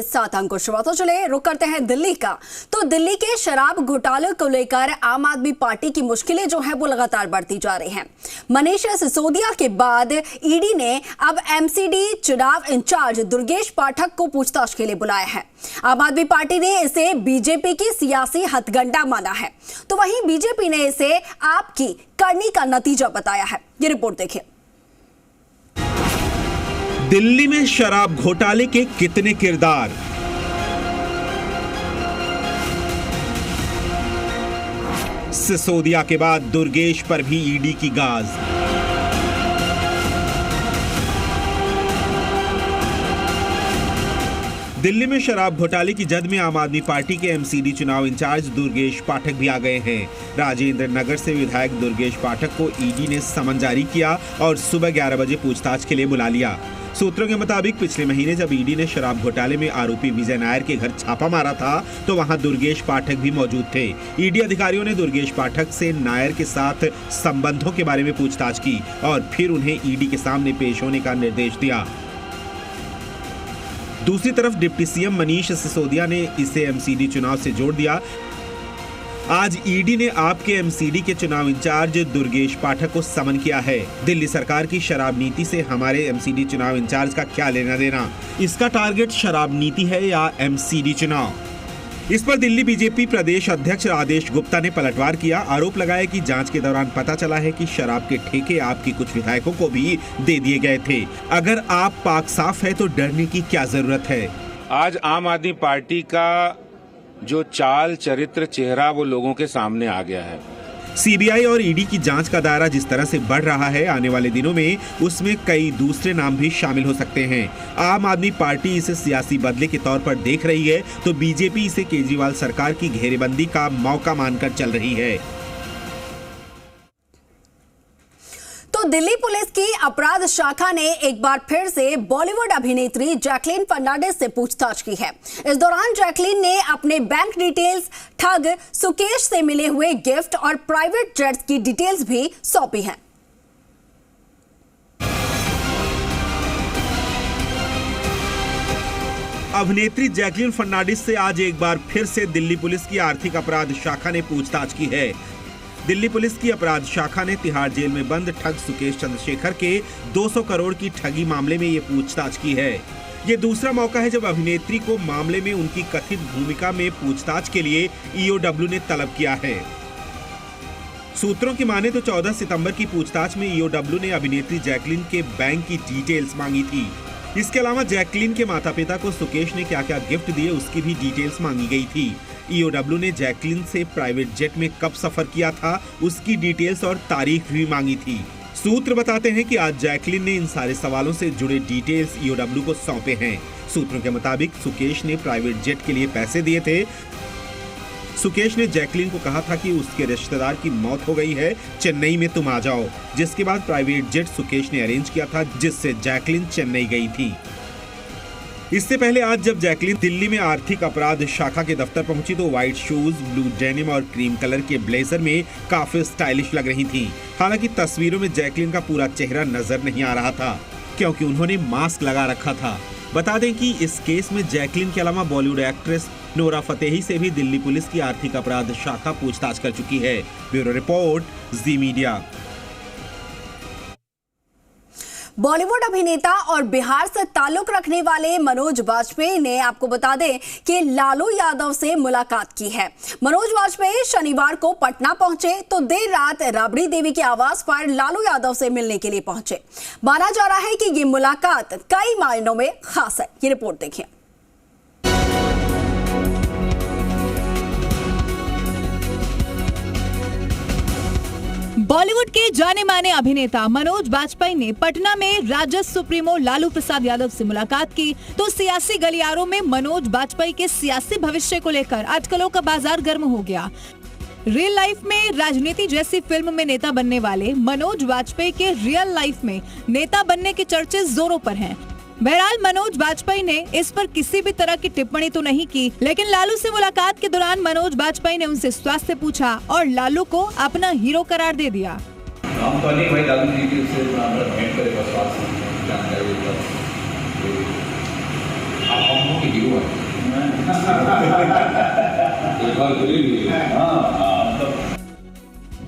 साथ अंकुश। तो चले रुक करते हैं दिल्ली का। तो दिल्ली के शराब घोटाले को लेकर आम आदमी पार्टी की मुश्किलें जो है वो लगातार बढ़ती जा रही हैं। मनीष सिसोदिया के बाद ईडी ने अब एमसीडी चुनाव इंचार्ज दुर्गेश पाठक को पूछताछ के लिए बुलाया है। आम आदमी पार्टी ने इसे बीजेपी की सियासी हथकंडा माना है, तो वहीं बीजेपी ने इसे आपकी करनी का नतीजा बताया है। ये रिपोर्ट देखिए। दिल्ली में शराब घोटाले के कितने किरदार। सिसोदिया के बाद दुर्गेश पर भी ईडी की गाज। दिल्ली में शराब घोटाले की जद में आम आदमी पार्टी के एमसीडी चुनाव इंचार्ज दुर्गेश पाठक भी आ गए हैं। राजेंद्र नगर से विधायक दुर्गेश पाठक को ईडी ने समन जारी किया और सुबह 11 बजे पूछताछ के लिए बुला लिया। सूत्रों के मुताबिक पिछले महीने जब ईडी ने शराब घोटाले में आरोपी विजय नायर के घर छापा मारा था तो वहां दुर्गेश पाठक भी मौजूद थे। ईडी अधिकारियों ने दुर्गेश पाठक से नायर के साथ संबंधों के बारे में पूछताछ की और फिर उन्हें ईडी के सामने पेश होने का निर्देश दिया। दूसरी तरफ डिप्टी सीएम मनीष सिसोदिया ने इसे एमसीडी चुनाव से जोड़ दिया। आज ईडी ने आपके एमसीडी के चुनाव इंचार्ज दुर्गेश पाठक को समन किया है। दिल्ली सरकार की शराब नीति से हमारे एमसीडी चुनाव इंचार्ज का क्या लेना देना? इसका टारगेट शराब नीति है या एमसीडी चुनाव? इस पर दिल्ली बीजेपी प्रदेश अध्यक्ष आदेश गुप्ता ने पलटवार किया। आरोप लगाया कि जांच के दौरान पता चला है कि शराब के ठेके आपकी कुछ विधायकों को भी दे दिए गए थे। अगर आप पाक साफ है तो डरने की क्या जरूरत है? आज आम आदमी पार्टी का जो चाल चरित्र चेहरा वो लोगों के सामने आ गया है। सीबीआई और ईडी की जांच का दायरा जिस तरह से बढ़ रहा है, आने वाले दिनों में उसमें कई दूसरे नाम भी शामिल हो सकते हैं। आम आदमी पार्टी इसे सियासी बदले के तौर पर देख रही है तो बीजेपी इसे केजरीवाल सरकार की घेरेबंदी का मौका मानकर चल रही है। तो दिल्ली पुलिस की अपराध शाखा ने एक बार फिर से बॉलीवुड अभिनेत्री जैकलीन फर्नांडिस से पूछताछ की है। इस दौरान जैकलीन ने अपने बैंक डिटेल्स, ठग सुकेश से मिले हुए गिफ्ट और प्राइवेट जेट्स की डिटेल्स भी सौंपी हैं। अभिनेत्री जैकलीन फर्नांडिस से आज एक बार फिर से दिल्ली पुलिस की आर्थिक अपराध शाखा ने पूछताछ की है। दिल्ली पुलिस की अपराध शाखा ने तिहाड़ जेल में बंद ठग सुकेश चंद्रशेखर के 200 करोड़ की ठगी मामले में ये पूछताछ की है। ये दूसरा मौका है जब अभिनेत्री को मामले में उनकी कथित भूमिका में पूछताछ के लिए ईओडब्ल्यू ने तलब किया है। सूत्रों की माने तो 14 सितंबर की पूछताछ में ईओडब्ल्यू ने अभिनेत्री जैकलीन के बैंक की डिटेल्स मांगी थी। इसके अलावा जैकलीन के माता पिता को सुकेश ने क्या क्या गिफ्ट दिए उसकी भी डिटेल्स मांगी गई थी। ईओडब्ल्यू ने जैकलीन से प्राइवेट जेट में कब सफर किया था उसकी डिटेल्स और तारीख भी मांगी थी। सूत्र बताते हैं कि आज जैकलीन ने इन सारे सवालों से जुड़े डिटेल्स ईओडब्ल्यू को सौंपे हैं। सूत्रों के मुताबिक सुकेश ने प्राइवेट जेट के लिए पैसे दिए थे। सुकेश ने जैकलीन को कहा था कि उसके रिश्तेदार की मौत हो गई है, चेन्नई में तुम आ जाओ, जिसके बाद प्राइवेट जेट सुकेश ने अरेंज किया था जिससे जैकलीन चेन्नई गई थी। इससे पहले आज जब जैकलीन दिल्ली में आर्थिक अपराध शाखा के दफ्तर पहुंची तो व्हाइट शूज, ब्लू डेनिम और क्रीम कलर के ब्लेजर में काफी स्टाइलिश लग रही थी। हालांकि तस्वीरों में जैकलीन का पूरा चेहरा नजर नहीं आ रहा था क्योंकि उन्होंने मास्क लगा रखा था। बता दें कि इस केस में जैकलीन के अलावा बॉलीवुड एक्ट्रेस नोरा फतेही से भी दिल्ली पुलिस की आर्थिक अपराध शाखा पूछताछ कर चुकी है। ब्यूरो रिपोर्ट, जी मीडिया। बॉलीवुड अभिनेता और बिहार से ताल्लुक रखने वाले मनोज वाजपेयी ने आपको बता दें कि लालू यादव से मुलाकात की है। मनोज वाजपेयी शनिवार को पटना पहुंचे तो देर रात राबड़ी देवी के आवास पर लालू यादव से मिलने के लिए पहुंचे। माना जा रहा है कि ये मुलाकात कई मायनों में खास है। ये रिपोर्ट देखिए। बॉलीवुड के जाने माने अभिनेता मनोज वाजपेयी ने पटना में राजद सुप्रीमो लालू प्रसाद यादव से मुलाकात की तो सियासी गलियारों में मनोज वाजपेयी के सियासी भविष्य को लेकर अटकलों का बाजार गर्म हो गया। रियल लाइफ में राजनीति जैसी फिल्म में नेता बनने वाले मनोज वाजपेयी के रियल लाइफ में नेता बनने के चर्चे जोरों पर हैं। बहरहाल मनोज वाजपेयी ने इस पर किसी भी तरह की टिप्पणी तो नहीं की, लेकिन लालू से मुलाकात के दौरान मनोज वाजपेयी ने उनसे स्वास्थ्य पूछा और लालू को अपना हीरो करार दे दिया। हम तो नहीं भाई लालू जी की उससे भेंट करे बस स्वास्थ्य जानकारी। की हीरो है।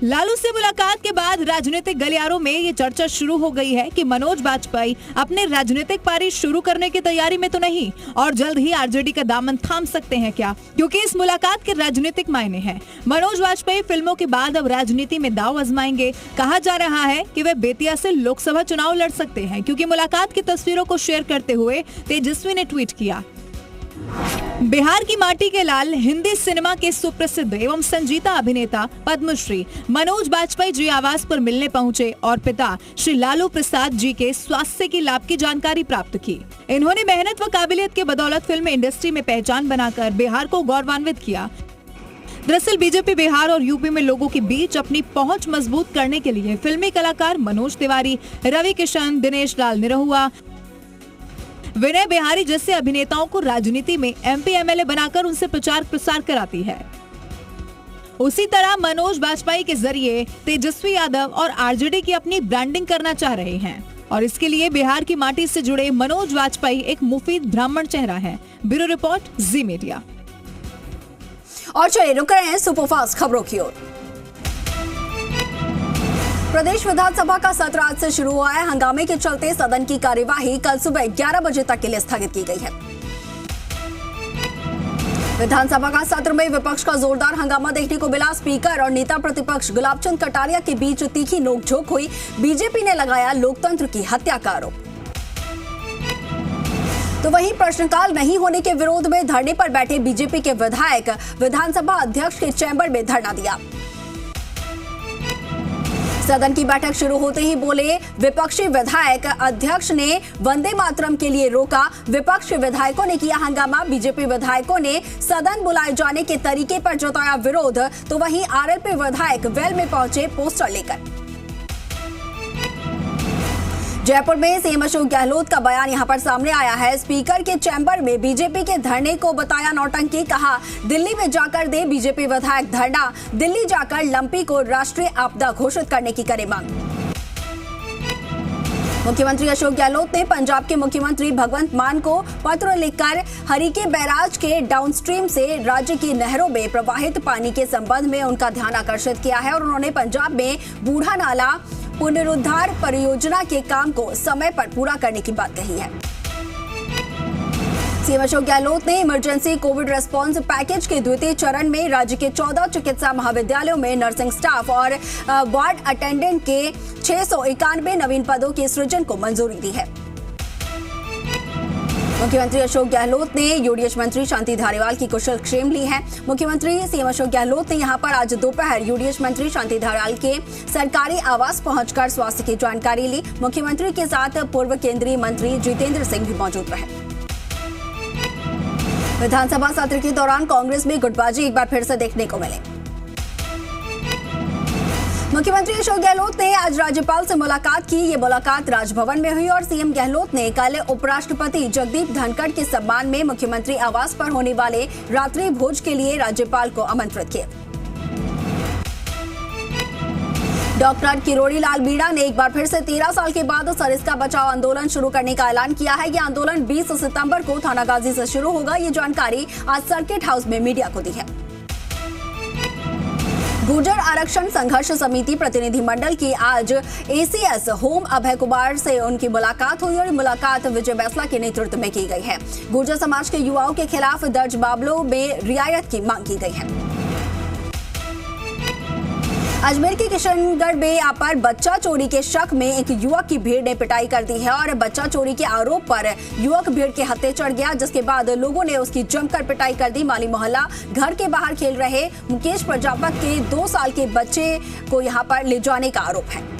लालू से मुलाकात के बाद राजनीतिक गलियारों में ये चर्चा शुरू हो गई है कि मनोज वाजपेयी अपने राजनीतिक पारी शुरू करने की तैयारी में तो नहीं और जल्द ही आरजेडी का दामन थाम सकते हैं क्या, क्योंकि इस मुलाकात के राजनीतिक मायने हैं। मनोज वाजपेयी फिल्मों के बाद अब राजनीति में दांव आजमाएंगे। कहा जा रहा है कि वे बेतिया से लोकसभा चुनाव लड़ सकते हैं, क्योंकि मुलाकात की तस्वीरों को शेयर करते हुए तेजस्वी ने ट्वीट किया। बिहार की माटी के लाल, हिंदी सिनेमा के सुप्रसिद्ध एवं संजीता अभिनेता पद्मश्री मनोज वाजपेयी जी आवास पर मिलने पहुंचे और पिता श्री लालू प्रसाद जी के स्वास्थ्य की लाभ की जानकारी प्राप्त की। इन्होंने मेहनत व काबिलियत के बदौलत फिल्म इंडस्ट्री में पहचान बनाकर बिहार को गौरवान्वित किया। दरअसल बीजेपी बिहार और यूपी में लोगों के बीच अपनी पहुंच मजबूत करने के लिए फिल्मी कलाकार मनोज तिवारी, रवि किशन, दिनेश लाल निरहुआ, विनय बिहारी जैसे अभिनेताओं को राजनीति में एमपी एमएलए बनाकर उनसे प्रचार प्रसार कराती है। उसी तरह मनोज वाजपेयी के जरिए तेजस्वी यादव और आरजेडी की अपनी ब्रांडिंग करना चाह रहे हैं और इसके लिए बिहार की माटी से जुड़े मनोज वाजपेयी एक मुफीद ब्राह्मण चेहरा है। ब्यूरो रिपोर्ट, जी मीडिया। और चलिए रुक रहे हैं सुपरफास्ट खबरों की ओर। प्रदेश विधानसभा का सत्र आज से शुरू हुआ है। हंगामे के चलते सदन की कार्यवाही कल सुबह 11 बजे तक के लिए स्थगित की गई है। विधानसभा का सत्र में विपक्ष का जोरदार हंगामा देखने को मिला। स्पीकर और नेता प्रतिपक्ष गुलाबचंद कटारिया के बीच तीखी नोकझोंक हुई। बीजेपी ने लगाया लोकतंत्र की हत्या का आरोप। तो वहीं प्रश्नकाल नहीं होने के विरोध में धरने पर बैठे बीजेपी के विधायक विधानसभा अध्यक्ष के चैम्बर में धरना दिया। सदन की बैठक शुरू होते ही बोले विपक्षी विधायक, अध्यक्ष ने वंदे मातरम के लिए रोका। विपक्ष विधायकों ने किया हंगामा। बीजेपी विधायकों ने सदन बुलाए जाने के तरीके पर जताया विरोध। तो वहीं आरएलपी विधायक वेल में पहुंचे पोस्टर लेकर। जयपुर में सीएम अशोक गहलोत का बयान यहां पर सामने आया है। स्पीकर के चैम्बर में बीजेपी के धरने को बताया नौटंकी। कहा दिल्ली में जाकर दे बीजेपी विधायक धरना। दिल्ली जाकर लंपी को राष्ट्रीय आपदा घोषित करने की करे मांग। मुख्यमंत्री अशोक गहलोत ने पंजाब के मुख्यमंत्री भगवंत मान को पत्र लिखकर हरिके बैराज के डाउनस्ट्रीम से राज्य की नहरों में प्रवाहित पानी के संबंध में उनका ध्यान आकर्षित किया है और उन्होंने पंजाब में बूढ़ा नाला पुनरुद्धार परियोजना के काम को समय पर पूरा करने की बात कही है। सीएम अशोक गहलोत ने इमरजेंसी कोविड रेस्पॉन्स पैकेज के द्वितीय चरण में राज्य के 14 चिकित्सा महाविद्यालयों में नर्सिंग स्टाफ और वार्ड अटेंडेंट के 691 नवीन पदों के सृजन को मंजूरी दी है। मुख्यमंत्री अशोक गहलोत ने यूडीएच मंत्री शांति धारीवाल की कुशलक्षेम ली है। मुख्यमंत्री सीएम अशोक गहलोत ने यहां पर आज दोपहर यूडीएच मंत्री शांति धारीवाल के सरकारी आवास पहुंचकर स्वास्थ्य की जानकारी ली। मुख्यमंत्री के साथ पूर्व केंद्रीय मंत्री जितेंद्र सिंह भी मौजूद रहे। विधानसभा सत्र के दौरान कांग्रेस में गुटबाजी एक बार फिर से देखने को मिली। मुख्यमंत्री अशोक गहलोत ने आज राज्यपाल से मुलाकात की। ये मुलाकात राजभवन में हुई और सीएम गहलोत ने कल उपराष्ट्रपति जगदीप धनखड़ के सम्मान में मुख्यमंत्री आवास पर होने वाले रात्रि भोज के लिए राज्यपाल को आमंत्रित किया। डॉक्टर किरोड़ी लाल मीणा ने एक बार फिर से 13 साल के बाद सरिस्का बचाओ आंदोलन शुरू करने का ऐलान किया है। यह आंदोलन 20 सितंबर को थानागाजी से शुरू होगा। ये जानकारी आज सर्किट हाउस में मीडिया को दी है। गुर्जर आरक्षण संघर्ष समिति प्रतिनिधि मंडल की आज एसीएस होम अभय कुमार से उनकी मुलाकात हुई और मुलाकात विजय बैसला के नेतृत्व में की गई है। गुर्जर समाज के युवाओं के खिलाफ दर्ज मामलों में रियायत की मांग की गई है। अजमेर के किशनगढ़ में यहाँ पर बच्चा चोरी के शक में एक युवक की भीड़ ने पिटाई कर दी है और बच्चा चोरी के आरोप पर युवक भीड़ के हत्थे चढ़ गया, जिसके बाद लोगों ने उसकी जमकर पिटाई कर दी। माली मोहल्ला घर के बाहर खेल रहे मुकेश प्रजापत के 2 साल के बच्चे को यहाँ पर ले जाने का आरोप है।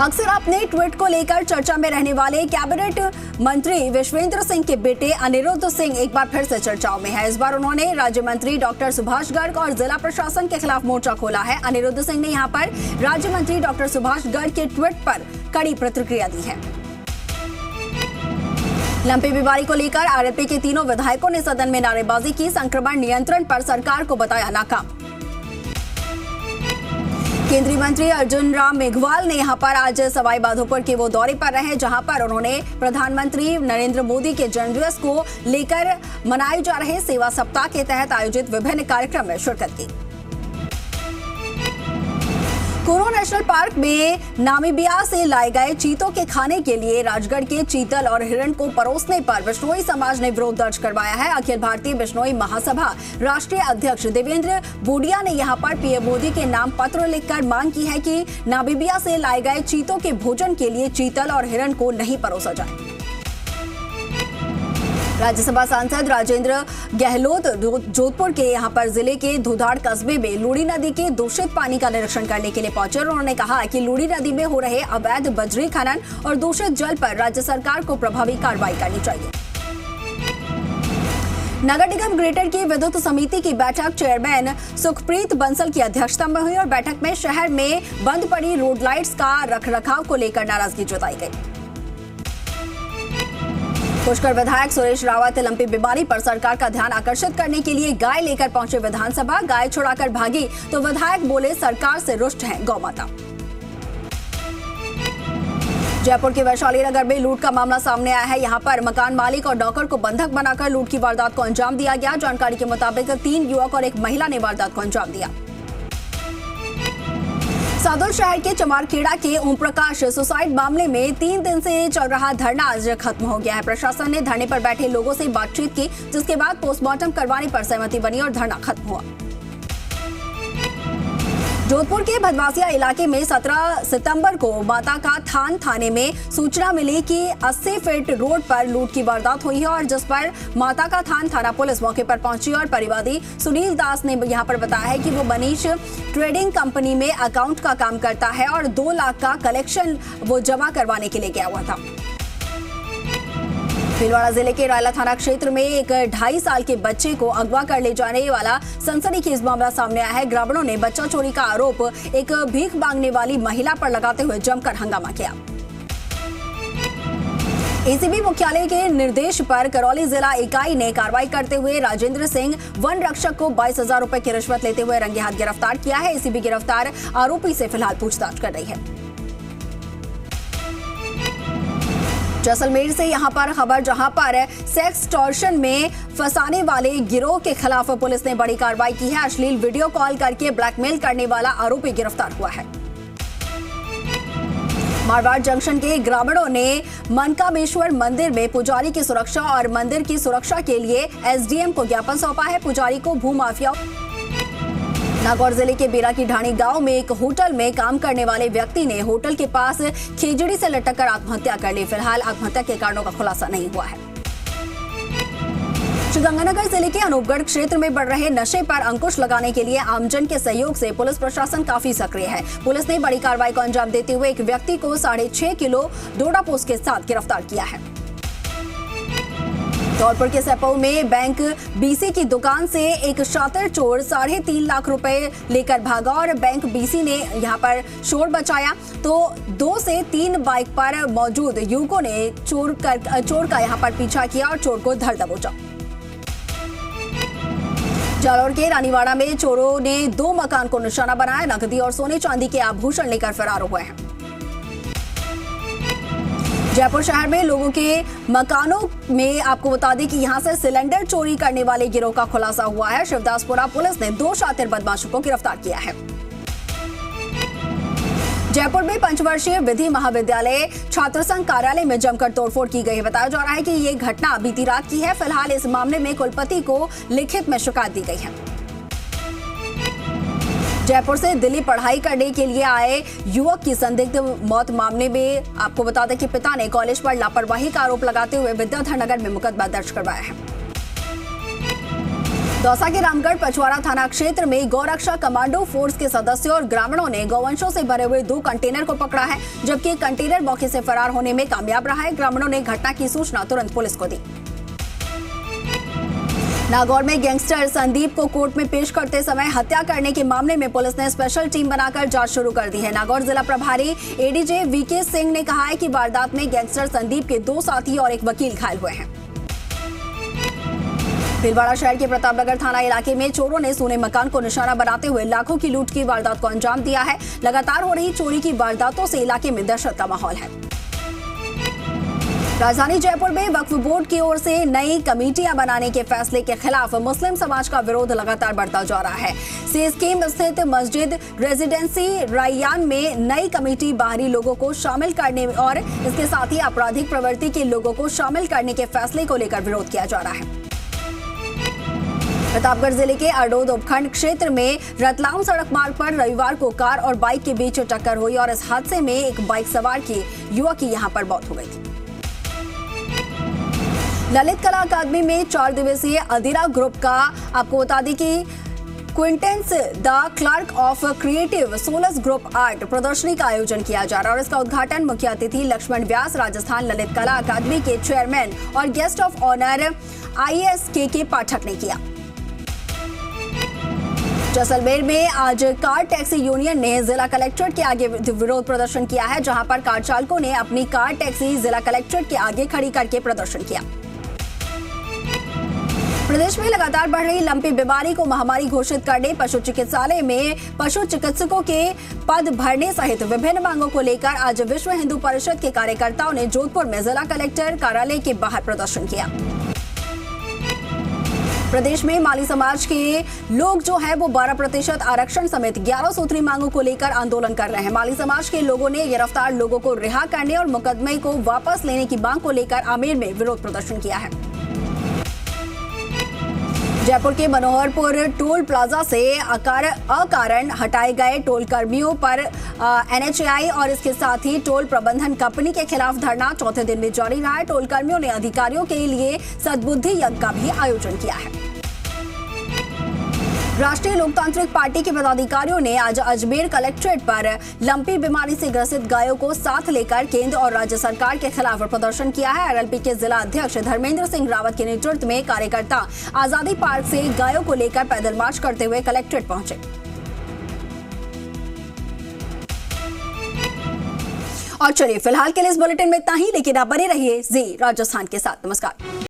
अक्सर अपने ट्वीट को लेकर चर्चा में रहने वाले कैबिनेट मंत्री विश्वेंद्र सिंह के बेटे अनिरुद्ध सिंह एक बार फिर से चर्चाओं में है। इस बार उन्होंने राज्य मंत्री डॉक्टर सुभाष गर्ग और जिला प्रशासन के खिलाफ मोर्चा खोला है। अनिरुद्ध सिंह ने यहां पर राज्य मंत्री डॉक्टर सुभाष गर्ग के ट्वीट पर कड़ी प्रतिक्रिया दी है। लंपी बीमारी को लेकर आरएलपी के तीनों विधायकों ने सदन में नारेबाजी की। संक्रमण नियंत्रण पर सरकार को बताया नाकाम। केंद्रीय मंत्री अर्जुन राम मेघवाल ने यहां पर आज सवाई माधोपुर के वो दौरे पर रहे जहां पर उन्होंने प्रधानमंत्री नरेंद्र मोदी के जन्मदिवस को लेकर मनाए जा रहे सेवा सप्ताह के तहत आयोजित विभिन्न कार्यक्रम में शिरकत की। कोरो नेशनल पार्क में नामीबिया से लाए गए चीतों के खाने के लिए राजगढ़ के चीतल और हिरण को परोसने पर बिश्नोई समाज ने विरोध दर्ज करवाया है। अखिल भारतीय बिश्नोई महासभा राष्ट्रीय अध्यक्ष देवेंद्र बूडिया ने यहां पर पीएम मोदी के नाम पत्र लिखकर मांग की है कि नामीबिया से लाए गए चीतों के भोजन के लिए चीतल और हिरण को नहीं परोसा जाए। राज्यसभा सांसद राजेंद्र गहलोत जोधपुर के यहां पर जिले के धुधाड़ कस्बे में लूड़ी नदी के दूषित पानी का निरीक्षण करने के लिए पहुंचे और उन्होंने कहा कि लूड़ी नदी में हो रहे अवैध बजरी खनन और दूषित जल पर राज्य सरकार को प्रभावी कार्रवाई करनी चाहिए। नगर निगम ग्रेटर की विद्युत समिति की बैठक चेयरमैन सुखप्रीत बंसल की अध्यक्षता में हुई और बैठक में शहर में बंद पड़ी रोड लाइट्स का रखरखाव को लेकर नाराजगी जताई गई। पुष्कर विधायक सुरेश रावत लंपी बीमारी पर सरकार का ध्यान आकर्षित करने के लिए गाय लेकर पहुंचे विधानसभा। गाय छुड़ाकर भागी तो विधायक बोले सरकार से रुष्ट है गौ माता। जयपुर के वैशाली नगर में लूट का मामला सामने आया है। यहां पर मकान मालिक और नौकर को बंधक बनाकर लूट की वारदात को अंजाम दिया गया। जानकारी के मुताबिक 3 युवक और एक महिला ने वारदात को अंजाम दिया। सादुल शहर के चमारखेड़ा के ओम प्रकाश सुसाइड मामले में 3 दिन से चल रहा धरना आज खत्म हो गया है। प्रशासन ने धरने पर बैठे लोगों से बातचीत की जिसके बाद पोस्टमार्टम करवाने पर सहमति बनी और धरना खत्म हुआ। जोधपुर के भदवासिया इलाके में 17 सितंबर को माता का थान थाने में सूचना मिली कि 80 फीट रोड पर लूट की वारदात हुई है और जिस पर माता का थान थाना पुलिस मौके पर पहुंची और परिवादी सुनील दास ने यहां पर बताया है कि वो मनीष ट्रेडिंग कंपनी में अकाउंट का काम करता है और 2 लाख का कलेक्शन वो जमा करवाने के लिए गया हुआ था। भीलवाड़ा जिले के रायला थाना क्षेत्र में एक 2.5 साल के बच्चे को अगवा कर ले जाने वाला सनसनीखेज मामला सामने आया है। ग्रामीणों ने बच्चा चोरी का आरोप एक भीख मांगने वाली महिला पर लगाते हुए जमकर हंगामा किया। एसीबी मुख्यालय के निर्देश पर करौली जिला इकाई ने कार्रवाई करते हुए राजेंद्र सिंह वन रक्षक को 22,000 रुपए की रिश्वत लेते हुए रंगे हाथ गिरफ्तार किया है। एसीबी गिरफ्तार आरोपी से फिलहाल पूछताछ कर रही है। जैसलमेर से यहां पर खबर जहां पर सेक्स टॉर्शन में फंसाने वाले गिरोह के खिलाफ पुलिस ने बड़ी कार्रवाई की है। अश्लील वीडियो कॉल करके ब्लैकमेल करने वाला आरोपी गिरफ्तार हुआ है। मारवाड़ जंक्शन के ग्रामीणों ने मनकामेश्वर मंदिर में पुजारी की सुरक्षा और मंदिर की सुरक्षा के लिए एसडीएम को ज्ञापन सौंपा है। पुजारी को भूमाफिया। नागौर जिले के बेरा की ढाणी गांव में एक होटल में काम करने वाले व्यक्ति ने होटल के पास खेजड़ी से लटक कर आत्महत्या कर ली। फिलहाल आत्महत्या के कारणों का खुलासा नहीं हुआ है। श्रीगंगानगर जिले के अनूपगढ़ क्षेत्र में बढ़ रहे नशे पर अंकुश लगाने के लिए आमजन के सहयोग से पुलिस प्रशासन काफी सक्रिय है। पुलिस ने बड़ी कार्रवाई को अंजाम देते हुए एक व्यक्ति को 6.5 किलो डोडा पोस्ट के साथ गिरफ्तार किया है। धौलपुर के सेपऊ में बैंक बीसी की दुकान से एक शातिर चोर 3.5 लाख रुपए लेकर भागा और बैंक बीसी ने यहां पर शोर बचाया तो 2 से 3 बाइक पर मौजूद युवकों ने चोर का यहां पर पीछा किया और चोर को धर दबोचा। जालौर के रानीवाड़ा में चोरों ने 2 मकान को निशाना बनाया। नकदी और सोने चांदी के आभूषण लेकर फरार हुए हैं। जयपुर शहर में लोगों के मकानों में आपको बता दें कि यहां से सिलेंडर चोरी करने वाले गिरोह का खुलासा हुआ है। शिवदासपुरा पुलिस ने 2 शातिर बदमाशों को गिरफ्तार किया है। जयपुर में पंचवर्षीय विधि महाविद्यालय छात्र संघ कार्यालय में जमकर तोड़फोड़ की गई। बताया जा रहा है कि ये घटना बीती रात की है। फिलहाल इस मामले में कुलपति को लिखित में शिकायत दी गई है। जयपुर से दिल्ली पढ़ाई करने के लिए आए युवक की संदिग्ध मौत मामले में आपको बता दें कि पिता ने कॉलेज पर लापरवाही का आरोप लगाते हुए विद्याधर नगर में मुकदमा दर्ज करवाया है। दौसा के रामगढ़ पचवाड़ा थाना क्षेत्र में गौरक्षा कमांडो फोर्स के सदस्यों और ग्रामीणों ने गौवंशों से भरे हुए 2 कंटेनर को पकड़ा है, जबकि कंटेनर मौके से फरार होने में कामयाब रहा है। ग्रामीणों ने घटना की सूचना तुरंत पुलिस को दी। नागौर में गैंगस्टर संदीप को कोर्ट में पेश करते समय हत्या करने के मामले में पुलिस ने स्पेशल टीम बनाकर जांच शुरू कर दी है। नागौर जिला प्रभारी एडीजे वीके सिंह ने कहा है कि वारदात में गैंगस्टर संदीप के 2 साथी और एक वकील घायल हुए हैं। भीलवाड़ा शहर के प्रतापनगर थाना इलाके में चोरों ने सोने मकान को निशाना बनाते हुए लाखों की लूट की वारदात को अंजाम दिया है। लगातार हो रही चोरी की वारदातों से इलाके में दहशत का माहौल है। राजधानी जयपुर में वक्फ बोर्ड की ओर से नई कमेटियां बनाने के फैसले के खिलाफ मुस्लिम समाज का विरोध लगातार बढ़ता जा रहा है। सीएसकेएम स्थित मस्जिद रेजिडेंसी रैयान में नई कमेटी बाहरी लोगों को शामिल करने और इसके साथ ही आपराधिक प्रवृत्ति के लोगों को शामिल करने के फैसले को लेकर विरोध किया जा रहा है। प्रतापगढ़ जिले के अडोद उपखंड क्षेत्र में रतलाम सड़क मार्ग पर रविवार को कार और बाइक के बीच टक्कर हुई और इस हादसे में एक बाइक सवार की युवक की यहां पर मौत हो गई थी। ललित कला अकादमी में 4 दिवसीय अधीरा ग्रुप का आपको बता दें कि quintessence the clerk of creative souls group art प्रदर्शनी का आयोजन किया जा रहा है और इसका उद्घाटन मुख्य अतिथि लक्ष्मण व्यास राजस्थान ललित कला अकादमी के चेयरमैन और गेस्ट ऑफ ऑनर IAS के पाठक ने किया। जैसलमेर में आज कार टैक्सी यूनियन ने जिला कलेक्ट्रेट के आगे विरोध प्रदर्शन किया है, जहां पर कार चालकों ने अपनी कार टैक्सी जिला कलेक्ट्रेट के आगे खड़ी करके प्रदर्शन किया। प्रदेश में लगातार बढ़ रही लंपी बीमारी को महामारी घोषित करने, पशु चिकित्सालय में पशु चिकित्सकों के पद भरने सहित विभिन्न मांगों को लेकर आज विश्व हिंदू परिषद के कार्यकर्ताओं ने जोधपुर में जिला कलेक्टर कार्यालय के बाहर प्रदर्शन किया। प्रदेश में माली समाज के लोग जो है वो 12% आरक्षण समेत 11 सूत्री मांगों को लेकर आंदोलन कर रहे हैं। माली समाज के लोगों ने गिरफ्तार लोगों को रिहा करने और मुकदमे को वापस लेने की मांग को लेकर आमेर में विरोध प्रदर्शन किया है। जयपुर के मनोहरपुर टोल प्लाजा से अकारण हटाए गए टोल कर्मियों पर NHAI और इसके साथ ही टोल प्रबंधन कंपनी के खिलाफ धरना चौथे दिन भी जारी रहा है। टोल कर्मियों ने अधिकारियों के लिए सद्बुद्धि यज्ञ का भी आयोजन किया है। राष्ट्रीय लोकतांत्रिक पार्टी के पदाधिकारियों ने आज अजमेर कलेक्ट्रेट पर लंपी बीमारी से ग्रसित गायों को साथ लेकर केंद्र और राज्य सरकार के खिलाफ प्रदर्शन किया है। RLP के जिला अध्यक्ष धर्मेंद्र सिंह रावत के नेतृत्व में कार्यकर्ता आजादी पार्क से गायों को लेकर पैदल मार्च करते हुए कलेक्ट्रेट पहुंचे। और चलिए फिलहाल के लिए इस बुलेटिन में इतना ही, लेकिन आप बने रहिए जी राजस्थान के साथ। नमस्कार।